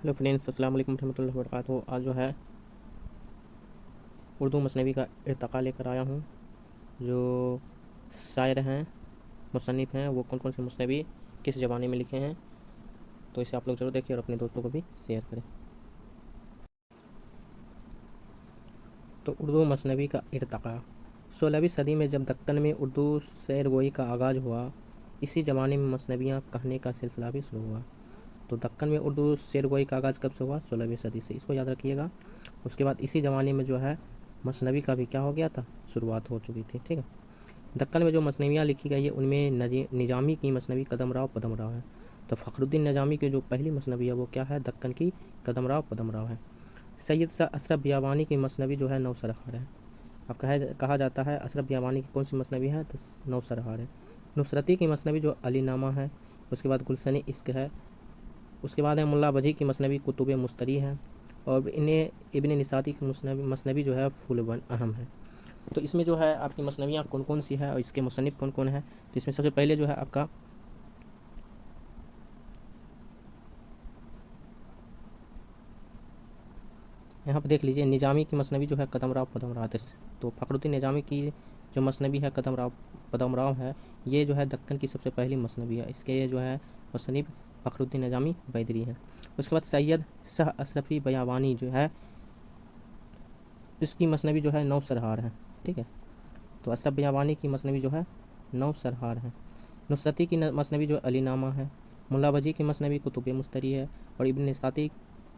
Hello friends, अस्सलाम वालेकुम रहमतुल्लाहि व बरकातहू। आज जो है उर्दू मसनवी का इर्तक़ा लेकर आया हूँ। जो शायर हैं, मुसन्निफ़ हैं, वो कौन कौन से मसनवी किस ज़माने में लिखे हैं, तो इसे आप लोग ज़रूर देखिए और अपने दोस्तों को भी शेयर करें। तो उर्दू मसनवी का इर्तक़ा 16वीं सदी में जब दक्कन में उर्दू शेर गोई का आगाज़ हुआ, इसी ज़माने में मसनवियाँ कहने का सिलसिला भी शुरू हुआ। तो दक्कन में उर्दू शेर गोई का आगाज़ कब से हुआ? 16वीं सदी से, इसको याद रखिएगा। उसके बाद इसी ज़माने में जो है मसनवी का भी क्या हो गया था, शुरुआत हो चुकी थी। ठीक है। दक्कन में जो मसनवियाँ लिखी गई है उनमें निजामी की मसनवी कदमराव पदमराव है। तो फ़खरुद्दीन निजामी की जो पहली मसनवी है वो क्या है? दक्कन की कदमराव पदमराव है। सैयद शाह अशरफ बियाबानी की मसनवी जो है नौसरहार है। अब कहा जाता है अशरफ बियाबानी की कौन सी मसनवी है? तो नौसरहार है। नुसरती की मसनवी जो अली नामा है। उसके बाद गुलशन इश्क है। उसके बाद है मुल्ला वजी की मसनवी कुतुब मुस्तरी है। और इन्हें इब्न निसाती की मसनवी जो है फूलबन अहम है। तो इसमें जो है आपकी मसनवियाँ कौन कौन सी है और इसके मुसन्निफ़ कौन कौन है? तो इसमें सबसे पहले जो है आपका यहाँ पर देख लीजिए, निजामी की मसनवी जो है कदमराव पदमराव। तो फ़खरुद्दीन निजामी की जो मसनवी है कदमराव पदमराव है, ये जो है दक्कन की सबसे पहली मसनवी है। इसके ये जो है मुसन्निफ़ फ़खरुद्दीन निजामी बैदरी है। उसके बाद सैयद शाह अशरफी बयाबानी जो है, इसकी मसनवी जो है नौसरहार है। ठीक है। तो अशरफ बयाबानी की मसनवी जो है नौसरहार है। नुसरती की मसनवी जो अली नामा है। मुल्ला वजी की मसनवी कुतुब मुस्तरी है। और इब्न निसाती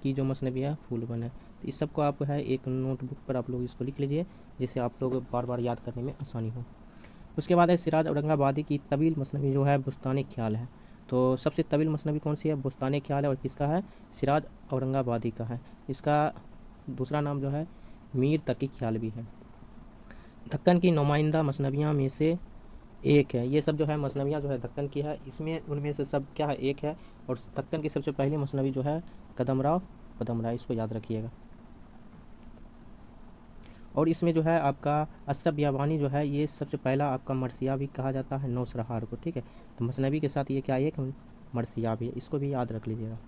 की जो मसनवी है फूलबन है। तो इस सब को आप है एक नोटबुक पर आप लोग इसको लिख लीजिए, जिससे आप लोग बार बार याद करने में आसानी हो। उसके बाद है सिराज औरंगाबादी की तवील मसनवी जो है बुस्तान ख्याल है। तो सबसे तवील मसनवी कौन सी है? बुस्तान ख्याल है। और किसका है? सिराज औरंगाबादी का है। इसका दूसरा नाम जो है मीर तकी ख्याल भी है। दक्कन की नुमाइंदा मसनवियाँ में से एक है। ये सब जो है मसनवियाँ जो है दक्कन की है, इसमें उनमें से सब क्या है? एक है। और दक्कन की सबसे पहली मसनवी जो है कदमराव पदमराव, इसको याद रखिएगा। और इसमें जो है आपका अशरफ बियाबानी जो है ये सबसे पहला आपका मरसिया भी कहा जाता है नौसरहार को। ठीक है। तो मसनवी के साथ ये क्या है? एक मरसिया भी है, इसको भी याद रख लीजिएगा।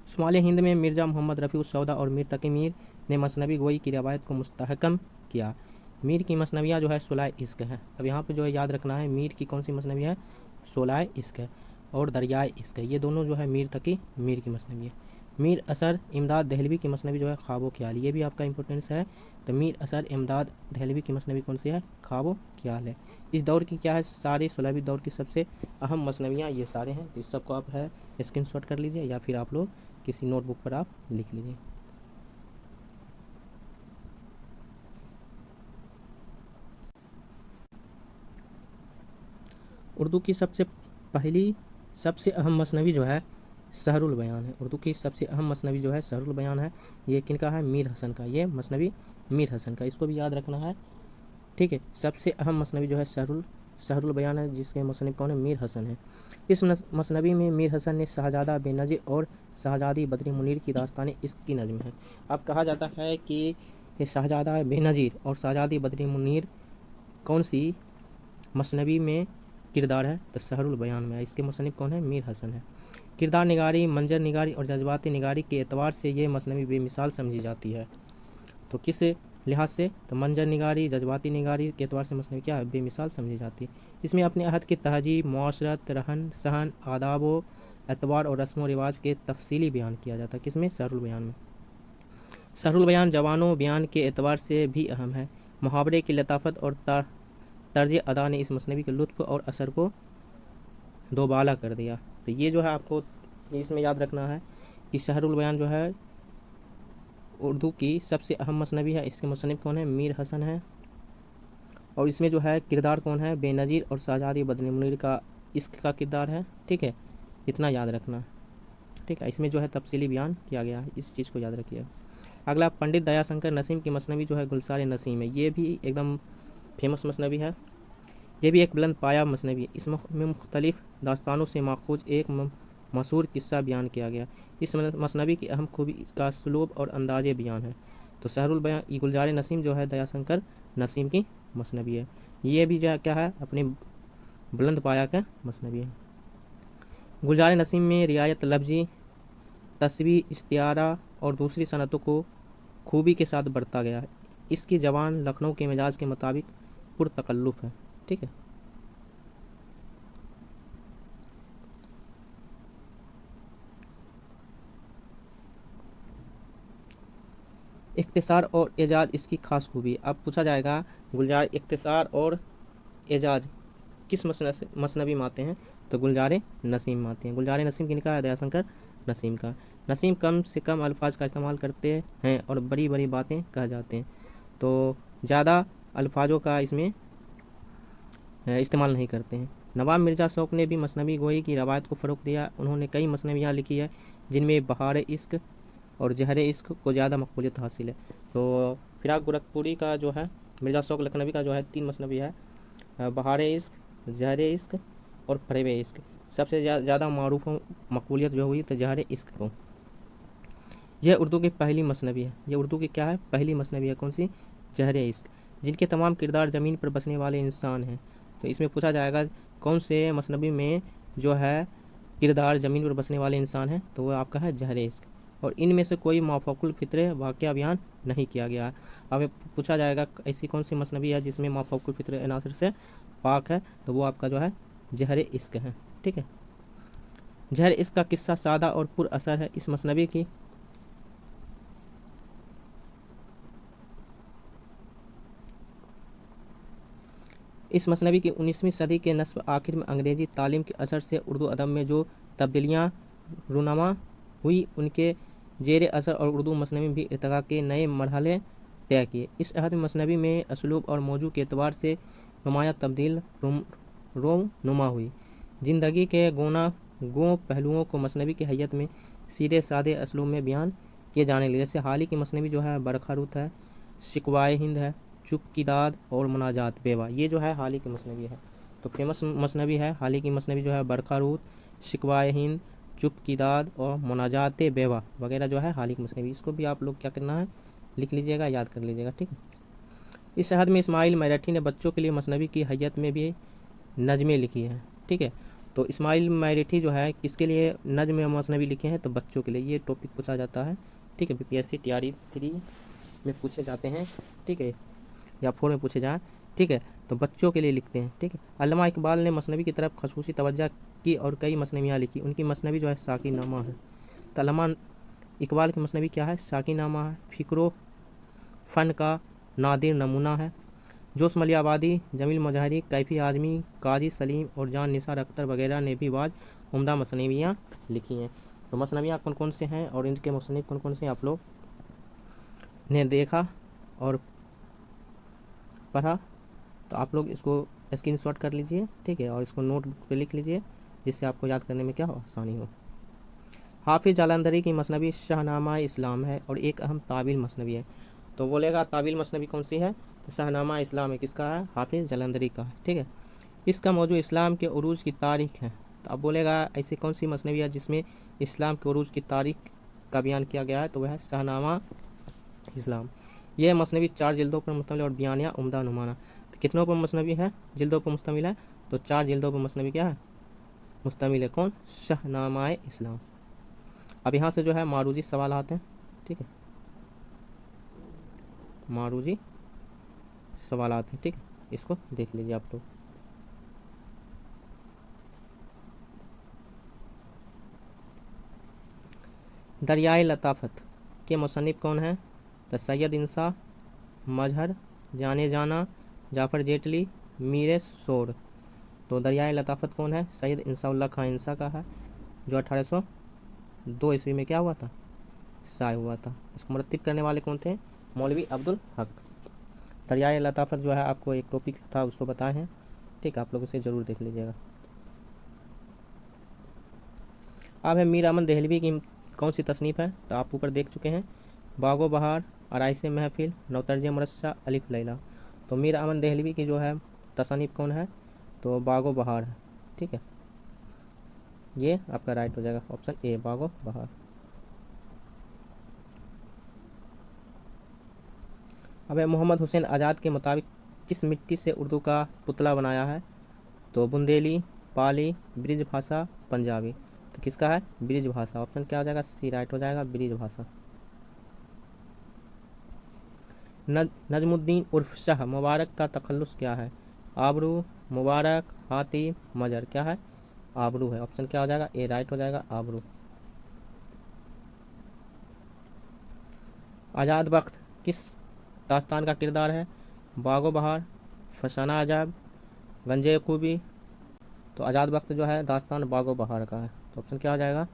शुमाली हिंद में मिर्ज़ा मोहम्मद रफ़ी उस सौदा और मीर तकी मीर ने मसनवी गोई की रवायत को मुस्तहकम किया। मीर की मसनवियाँ जो है 16 इश्क है। अब यहाँ पे जो है याद रखना है, मीर की कौन सी मसनवी है? 16 इश्क है। और दरियाए इश्क है, ये दोनों जो है मीर तकी मीर की मसनवी है। मीर असर इमदाद दहलवी की मसनवी जो है ख्वाब ख्याल, ये भी आपका इंपॉर्टेंस है। तो मीर असर इमदाद दहलवी की मसनवी कौन सी है? ख्वाब ख्याल है। इस दौर की क्या है? सारे 16वीं दौर की सबसे अहम मसनवियाँ ये सारे हैं। तो इस सबको आप है स्क्रीनशॉट कर लीजिए या फिर आप लोग किसी नोटबुक पर आप लिख लीजिए। उर्दू की सबसे अहम मसनवी जो है सहरुल बयान है। उर्दू की सबसे अहम मसनवी जो है सहरुल बयान है। ये किनका है? मीर हसन का। ये मसनवी मीर हसन का, इसको भी याद रखना है। ठीक है। सबसे अहम मसनवी जो है सहरुल बयान है, जिसके मुसन्निफ़ कौन है? मीर हसन है। इस मसनवी में मीर हसन ने शहजादा बेनज़ीर और शहजादी बद्री मुनीर की दास्तान इश्क की नज़म है। अब कहा जाता है कि ये शहजादा बेनज़ीर और शहजादी बद्री मुनीर कौन सी मसनवी में किरदार है? तो सहरुल बयान में है। इसके मुसन्निफ़ कौन है? मीर हसन है। किरदार निगारी, मंजर निगारी और जज्बाती निगारी के एतबार से ये मसनवी बेमिसाल समझी जाती है। तो किस लिहाज से? तो मंजर निगारी, जज्बाती निगारी के एतबार से मसनवी क्या है? बेमिसाल समझी जाती है। इसमें अपने अहद की तहजीब, मुआशरत, रहन सहन, आदाब व एतबार और रस्म व रिवाज के तफसीली बयान किया जाता है। किसमें? सहरुल बयान में। सहरुल बयान जवानों बयान के एतबार से भी अहम है। मुहावरे की लताफत और तर्ज अदा ने इस मसनवी के लुत्फ़ और असर को दोबाला कर दिया। तो ये जो है आपको इसमें याद रखना है कि सहरुल बयान जो है उर्दू की सबसे अहम मसनवी है। इसके मुसन्निफ़ कौन है? मीर हसन है। और इसमें जो है किरदार कौन है? बेनज़ीर और शहजादी बद्री मुनीर का इश्क का किरदार है। ठीक है। इतना याद रखना। ठीक है। इसमें जो है तफसीली बयान किया गया है, इस चीज़ को याद रखिए। अगला पंडित दयाशंकर नसीम की मसनवी जो है गुलसार नसीम है। ये भी एकदम फेमस मसनवी है। ये भी एक बुलंद पाया मसनवी है। इसमें मुख्तलिफ दास्तानों से माखूज एक मशहूर किस्सा बयान किया गया। इस मसनवी की अहम खूबी इसका सलूब और अंदाज़ बयान है। तो सहरुल बयान गुलजार नसीम जो है दयाशंकर नसीम की मसनवी है। ये भी जो है क्या है? अपनी बुलंद पाया का मसनवी है। गुलजार नसीम में रियायत लफ्ज़ी तस्वीर, इस्तिआरा और दूसरी सनतों को खूबी के साथ बरता गया है। इसकी ज़बान लखनऊ के मिजाज के मुताबिक पुरतकल्लुफ़ है। ठीक है। इख्तिसार और एजाज इसकी खास खूबी। अब पूछा जाएगा गुलजार इख्तिसार और एजाज किस मसनवी में आते हैं, तो गुलजार नसीम में आते हैं। गुलजार नसीम किनका है, दयाशंकर नसीम का। नसीम कम से कम अल्फाज का इस्तेमाल करते हैं और बड़ी बड़ी बातें कह जाते हैं, तो ज़्यादा अल्फाजों का इसमें इस्तेमाल नहीं करते हैं। नवाब मिर्ज़ा शौक़ ने भी मसनवी गोई की रवायत को फ़रोग़ दिया। उन्होंने कई मसनवियाँ लिखी है जिनमें बहार इश्क और जहर इश्क को ज़्यादा मकबूलियत हासिल है। तो फिराक गोरखपुरी का जो है, मिर्ज़ा शौक़ लखनवी का जो है 3 मसनवी है, बहार इश्क, जहर इश्क और फरेब इश्क। सबसे ज़्यादा मारूफ मकबूलियत जो हुई तो जहर इश्क को। यह उर्दू की पहली मसनवी है। यह उर्दू की क्या है, पहली मसनवी है। कौन सी, जहर इश्क। जिनके तमाम किरदार ज़मीन पर बसने वाले इंसान हैं। तो इसमें पूछा जाएगा कौन से मसनवी में जो है किरदार ज़मीन पर बसने वाले इंसान हैं, तो वो आपका है जहर इश्क। और इनमें से कोई माफ़ौकुल फ़ित्रे वाक़या बयान नहीं किया गया है। अब पूछा जाएगा ऐसी कौन सी मसनवी है जिसमें माफ़ौकुल फ़ित्रे अनासर से पाक है, तो वो आपका जो है जहर इश्क है। ठीक है। जहर इश्क का किस्सा सादा और पुर असर है। इस मसनवी की इस मसनवी की 19वीं सदी के नस्फ़ आखिर में अंग्रेज़ी तालीम के असर से उर्दू अदब में जो तब्दीलियाँ रूनुमा हुई, उनके ज़ेर असर और उर्दू मसनवी भी इर्तिक़ा के नए मरहले तय किए। इस अहद मसनवी में असलूब और मौजू के एतबार से नुमायाँ तब्दील रोनुमा हुई। ज़िंदगी के गो पहलुओं को मसनवी की हैयत में सीधे सादे असलूब में बयान किए जाने लगे। जैसे हाल ही की मसनवी जो है बरखा रुत है, शिकवाए हिंद है, चुप की दाद और मुनाजात बेवा। ये जो है हाल ही की मसनवी है। तो फेमस मसनवी है हाल ही की मसनवी जो है बरखा रुत, शिकवाए हिंद, चुप की दाद और मुनाजात बेवा वगैरह जो है हाल ही की मसनवी। इसको भी आप लोग क्या करना है, लिख लीजिएगा, याद कर लीजिएगा। ठीक है। इस अहद में इस्माइल मैरठी ने बच्चों के लिए मसनवी की हैयत में भी नज़में लिखी हैं। ठीक है। तो इस्माइल मैरठी जो है किसके लिए नज़्म मसनवी लिखे हैं, तो बच्चों के लिए। ये टॉपिक पूछा जाता है। ठीक है। बीपीएससी TRE 3 में पूछे जाते हैं। ठीक है, या 4 में पूछे जाएँ। ठीक है। तो बच्चों के लिए लिखते हैं। ठीक है। अल्लामा इकबाल ने मसनवी की तरफ खसूसी तवज्जो की और कई मसनवियाँ लिखी। उनकी मसनवी जो है साकी नामा है। तो अल्लामा इकबाल की मसनवी क्या है, साकी नामा है। फ़िक्रो फ़न का नादिर नमूना है। जोश मलियाबादी, जमील मुजाहिरी, कैफ़ी आज़मी, काजी सलीम और जान निसार अख्तर वगैरह ने भी बाज़ उम्दा मसनवियाँ लिखी हैं। तो मसनवियाँ कौन कौन से हैं और इनके मुसन्निफ़ कौन कौन से आप लोग ने देखा और पढ़ा, तो आप लोग इसको स्क्रीनशॉट कर लीजिए। ठीक है। और इसको नोटबुक पे लिख लीजिए, जिससे आपको याद करने में क्या हो, आसानी हो। हाफिज़ जालंधरी की मसनवी शाहनामा इस्लाम है और एक अहम तावील मसनवी है। तो बोलेगा तावील मसनवी कौन सी है, तो शाहनामा इस्लाम है। किसका है, हाफिज़ जालंधरी का है। ठीक है। इसका मौजू इस्लाम के उरूज की तारीख़ है। तो अब बोलेगा ऐसी कौन सी मसनवी है जिसमें इस्लाम के उरूज की तारीख़ का बयान किया गया है, तो वह है शाहनामा इस्लाम। यह मसनवी 4 जिल्दों पर मुश्तमिल और बयानिया उम्दा नुमाना। तो कितनों पर मसनवी है, जिल्दों पर मुश्तमिल है, तो 4 जिल्दों पर मसनवी क्या है, मुश्तमिल है। कौन, शाहनामा इस्लाम। अब यहाँ से जो है मारूजी सवाल आते हैं। ठीक है, मारूजी सवाल आते हैं। ठीक है, इसको देख लीजिए आप लोग। दरियाए लताफ़त के मुसन्निफ़ कौन हैं, तो सैयद इंसा, मजहर, जाने जाना, जाफ़र जेटली, मीर शोर। तो दरियाए लताफ़त कौन है, सैयद इंसाउल्लाह खां इंसा का है, जो 1802 ईस्वी में क्या हुआ था, शाया हुआ था। इसको मुरत्तिब करने वाले कौन थे, मौलवी अब्दुल हक। दरियाए लताफ़त जो है आपको एक टॉपिक था, उसको बताए हैं। ठीक है, आप लोग इसे ज़रूर देख लीजिएगा। अब है मीर अमन देहलवी की कौन सी तसनीफ़ है, तो आप ऊपर देख चुके हैं, बागो बहार, आराइसे महफिल, नौतर्ज मुरस्सा, अलिफ लैला। तो मीर अमन देहलवी की जो है तसनीफ़ कौन है, तो बागो बहार है। ठीक है, ये आपका राइट हो जाएगा, ऑप्शन ए, बागो बहार। अब है मोहम्मद हुसैन आज़ाद के मुताबिक किस मिट्टी से उर्दू का पुतला बनाया है, तो बुंदेली, पाली, ब्रिज भाषा, पंजाबी। तो किसका है, ब्रिज भाषा। ऑप्शन क्या हो जाएगा, सी राइट हो जाएगा, ब्रिज भाषा। नजमुद्दीन उर्फ शाह मुबारक का तखल्लुस क्या है, आबरू, मुबारक, हातिम, मजर। क्या है, आबरू है। ऑप्शन क्या हो जाएगा, ए राइट हो जाएगा, आबरू। आज़ाद वक्त किस दास्तान का किरदार है, बागो बहार, फसाना अजाब, गंजे खूबी। तो आज़ाद वक्त जो है दास्तान बागो बहार का है। तो ऑप्शन क्या हो जाएगा,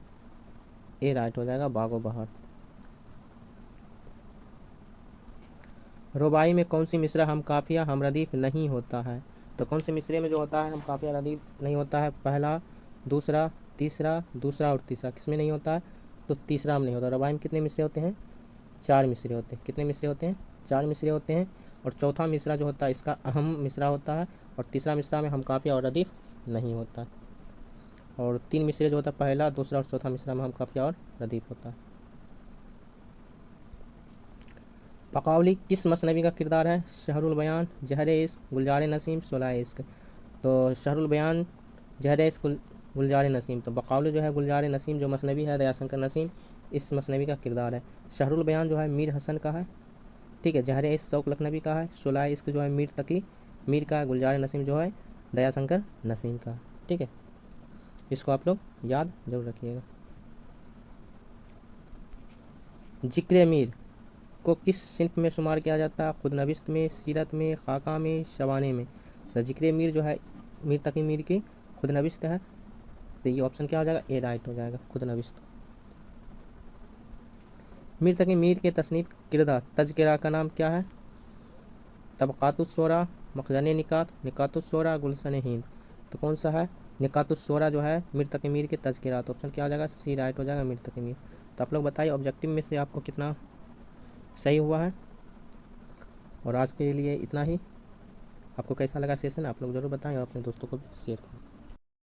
ए राइट हो जाएगा, बागो बहार। रुबाई में कौन सी मिसरा हम काफिया हम रदीफ नहीं होता है। तो कौन से मिसरे में जो होता है हम काफिया रदीफ नहीं होता है, पहला, दूसरा, तीसरा, दूसरा और तीसरा। किसमें नहीं होता है, तो तीसरा में नहीं होता। रुबाई में कितने मिसरे होते हैं, 4 मिसरे होते हैं। कितने मिसरे होते हैं, 4 मिसरे होते हैं। और चौथा मिसरा जो होता है इसका अहम मिसरा होता है, और तीसरा मिसरा में हम काफिया और रदीफ नहीं होता। और 3 मिसरे जो होता है, पहला, दूसरा और चौथा मिसरा में हम काफिया और रदीफ होता है। बकौली किस मसनवी का किरदार है, शहरुल बयान, जहर इश्क, गुलजार नसीम, शोला इश्क। तो शहरुल बयान, जहर इश्क, गुलजार नसीम। तो बकौली जो है गुलजार नसीम जो मसनवी है दयाशंकर नसीम, इस मसनवी का किरदार है। शहरुल बयान जो है मीर हसन का है, ठीक है। जहर इश्क शौक लखनवी का है। शोला इश्क जो है मीर तकी मीर का है। गुलजार नसीम जो है दयाशंकर नसीम का, ठीक है। इसको आप लोग याद जरूर रखिएगा। जिक्र मीर को किस सिंफ में शुमार किया जाता है, खुदनविश्त में, सीरत में, खाका में, शबाने में। तो जिक्र मीर जो है मीर तकी मीर की खुदनविश्त है। तो ये ऑप्शन क्या हो जाएगा, ए राइट हो जाएगा, खुदनविश्त। मीर तकी मीर के तसनीफ किरदा तज़किरा का नाम क्या है, तबक़ातुस्शोरा, मखज़न निकात, निकातुस्शोरा, गुलशन हिंद। तो कौन सा है, निकातुस्शोरा जो है मीर तकी मीर के तज़किरा। तो ऑप्शन क्या हो जाएगा, सी राइट हो जाएगा, मीर तकी मीर। तो आप लोग बताइए ऑब्जेक्टिव में से आपको कितना सही हुआ है। और आज के लिए इतना ही। आपको कैसा लगा सेशन आप लोग ज़रूर बताएं और अपने दोस्तों को भी शेयर करें।